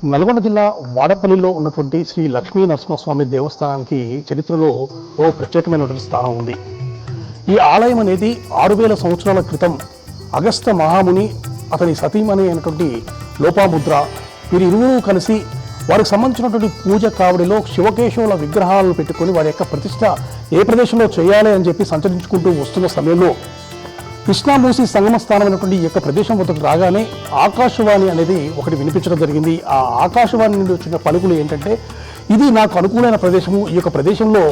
నల్గొండ జిల్లా వాడపల్లిలో ఉన్నటువంటి శ్రీ లక్ష్మీ నరసింహస్వామి దేవస్థానానికి చరిత్రలో ఓ ప్రత్యేకమైనటువంటి స్థానం ఉంది. ఈ ఆలయం అనేది 6000 సంవత్సరాల క్రితం అగస్త్య మహాముని, అతని సతీమణి అయినటువంటి లోపాముద్ర, వీరిరువురు కలిసి వారికి సంబంధించినటువంటి పూజ కావడిలో శివకేశవుల విగ్రహాలను పెట్టుకొని వారి యొక్క ప్రతిష్ట ఏ ప్రదేశంలో చేయాలి అని చెప్పి సంచరించుకుంటూ వస్తున్న సమయంలో కృష్ణామూసి సంగమ స్థానమైనటువంటి ఈ యొక్క ప్రదేశం వద్దకు రాగానే ఆకాశవాణి అనేది ఒకటి వినిపించడం జరిగింది. ఆ ఆకాశవాణి నుండి వచ్చిన పలుకులు ఏంటంటే, ఇది నాకు అనుకూలమైన ప్రదేశము, ఈ యొక్క ప్రదేశంలో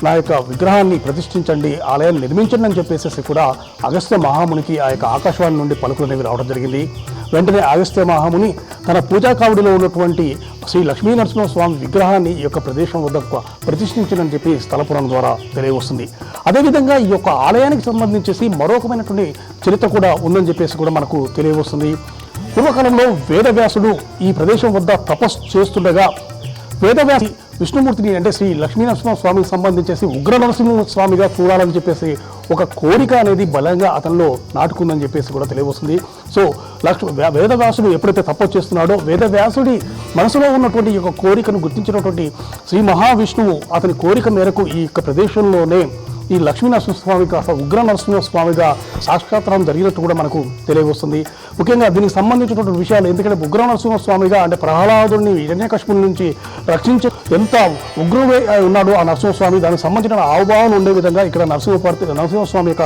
నా యొక్క విగ్రహాన్ని ప్రతిష్ఠించండి, ఆలయాన్ని నిర్మించండి అని చెప్పేసి కూడా అగస్త్య మహామునికి ఆ యొక్క ఆకాశవాణి నుండి పలుకులు అనేవి రావడం జరిగింది. వెంటనే అగస్త్య మహాముని తన పూజా కావుడిలో ఉన్నటువంటి శ్రీ లక్ష్మీ నరసింహస్వామి విగ్రహాన్ని ఈ యొక్క ప్రదేశం వద్ద ప్రతిష్ఠించనని చెప్పి స్థల పురాణం ద్వారా తెలియవస్తుంది. అదేవిధంగా ఈ యొక్క ఆలయానికి సంబంధించేసి మరొకమైనటువంటి చరిత్ర కూడా ఉందని చెప్పేసి కూడా మనకు తెలియవస్తుంది. పూర్వకాలంలో వేదవ్యాసుడు ఈ ప్రదేశం వద్ద తపస్సు చేస్తుండగా వేదవ్యాసి విష్ణుమూర్తిని అంటే శ్రీ లక్ష్మీనరసింహ స్వామికి సంబంధించేసి ఉగ్ర నరసింహ స్వామిగా చూడాలని చెప్పేసి ఒక కోరిక అనేది బలంగా అతనిలో నాటుకుందని చెప్పేసి కూడా తెలియవస్తుంది. సో వేదవ్యాసుడు ఎప్పుడైతే తపస్సు చేస్తున్నాడో వేదవ్యాసుడి మనసులో ఉన్నటువంటి ఈ యొక్క కోరికను గుర్తించినటువంటి శ్రీ మహావిష్ణువు అతని కోరిక మేరకు ఈ యొక్క ప్రదేశంలోనే ఈ లక్ష్మీ నరసింహస్వామిగా ఉగ్ర నరసింహస్వామిగా సాక్షాత్కారం జరిగినట్టు కూడా మనకు తెలియవస్తుంది. ముఖ్యంగా దీనికి సంబంధించినటువంటి విషయాలు, ఎందుకంటే ఉగ్ర నరసింహస్వామిగా అంటే ప్రహ్లాదుని హిరణ్యకశిపుని నుంచి రక్షించే ఎంత ఉగ్రమే ఉన్నాడో ఆ నరసింహస్వామి, దానికి సంబంధించిన ఆవుభావం ఉండే విధంగా ఇక్కడ నరసింహస్వామి యొక్క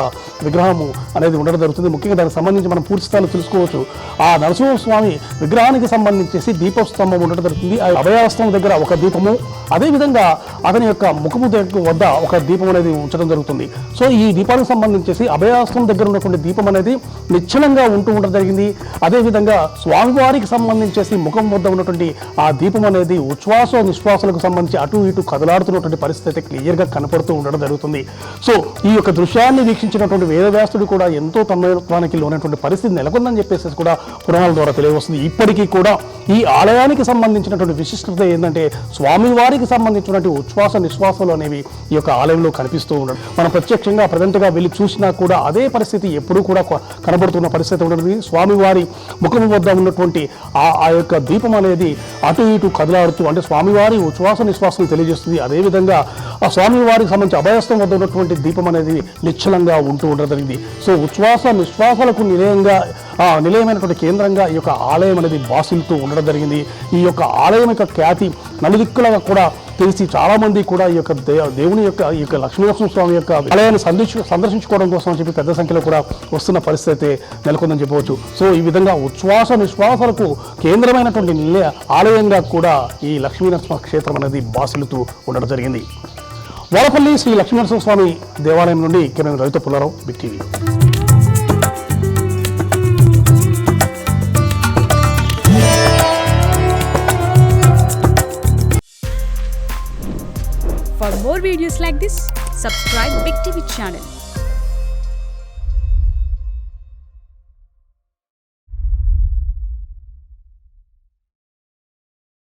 విగ్రహము అనేది ఉండడం జరుగుతుంది. ముఖ్యంగా దానికి సంబంధించి మనం పూర్తి స్థాయిలో తెలుసుకోవచ్చు. ఆ నరసింహస్వామి విగ్రహానికి సంబంధించేసి దీపస్తంభం ఉండడం జరుగుతుంది. ఆ అభయాస్తం దగ్గర ఒక దీపము, అదేవిధంగా అతని యొక్క ముఖము వద్ద ఒక దీపం అనేది ఉంచడం జరుగుతుంది. సో ఈ దీపానికి సంబంధించేసి అభయాస్తం దగ్గర ఉన్నటువంటి దీపం అనేది నిశ్చలంగా ఉంటూ ఉండడం జరిగింది. అదేవిధంగా స్వామివారికి సంబంధించేసి ముఖం వద్ద ఉన్నటువంటి ఆ దీపం అనేది ఉచ్ఛ్వాస నిశ్వాసాలకు సంబంధించి అటు ఇటు కదలాడుతున్నటువంటి పరిస్థితి క్లియర్గా కనపడుతూ ఉండడం జరుగుతుంది. సో ఈ యొక్క దృశ్యాన్ని వీక్షించినటువంటి వేదవ్యాసుడు కూడా ఎంతో తన్మయత్వానికి లోనటువంటి పరిస్థితి నెలకొందని చెప్పేసి కూడా పురాణాల ద్వారా తెలియవస్తుంది. ఇప్పటికీ కూడా ఈ ఆలయానికి సంబంధించినటువంటి విశిష్టత ఏంటంటే, స్వామివారికి సంబంధించినటువంటి ఉచ్ఛ్వాస నిశ్వాసాలు అనేవి ఈ యొక్క ఆలయంలో కనిపిస్తూ ఉండడం, మనం ప్రత్యక్షంగా ప్రజెంట్గా వెళ్ళి చూసినా కూడా అదే పరిస్థితి ఎప్పుడూ కూడా కనబడుతున్న పరిస్థితి ఉండదు. స్వామివారి ముఖం వద్ద ఉన్నటువంటి ఆ యొక్క దీపం అనేది అటు ఇటు కదలాడుతూ అంటే స్వామివారి ఉచ్ఛ్వాస నిశ్వాసం తెలియజేస్తుంది. అదేవిధంగా ఆ స్వామివారికి సంబంధించి అభయస్థం వద్ద ఉన్నటువంటి దీపం అనేది నిశ్చలంగా ఉంటూ ఉండడం జరిగింది. సో ఉచ్ఛ్వాస నిశ్వాసాలకు నిలయమైనటువంటి కేంద్రంగా ఈ యొక్క ఆలయం అనేది బాసిల్తూ ఉండడం జరిగింది. ఈ యొక్క ఆలయం యొక్క ఖ్యాతి నలుదిక్కులుగా కూడా తెలిసి చాలామంది కూడా ఈ యొక్క దేవుని యొక్క ఈ యొక్క లక్ష్మీనరసింహ స్వామి యొక్క ఆలయాన్ని సందర్శించుకోవడం కోసం అని చెప్పి పెద్ద సంఖ్యలో కూడా వస్తున్న పరిస్థితి నెలకొందని చెప్పవచ్చు. సో ఈ విధంగా ఉచ్ఛ్వాస నిశ్వాసాలకు కేంద్రమైనటువంటి ఆలయంగా కూడా ఈ లక్ష్మీనరసింహ క్షేత్రం అనేది బాసిల్లుతూ ఉండడం జరిగింది. వాడపల్లి శ్రీ లక్ష్మీనరసింహ స్వామి దేవాలయం నుండి కెమెరా రవితో Pullarao, big TV. For more videos like this, subscribe Big TV channel.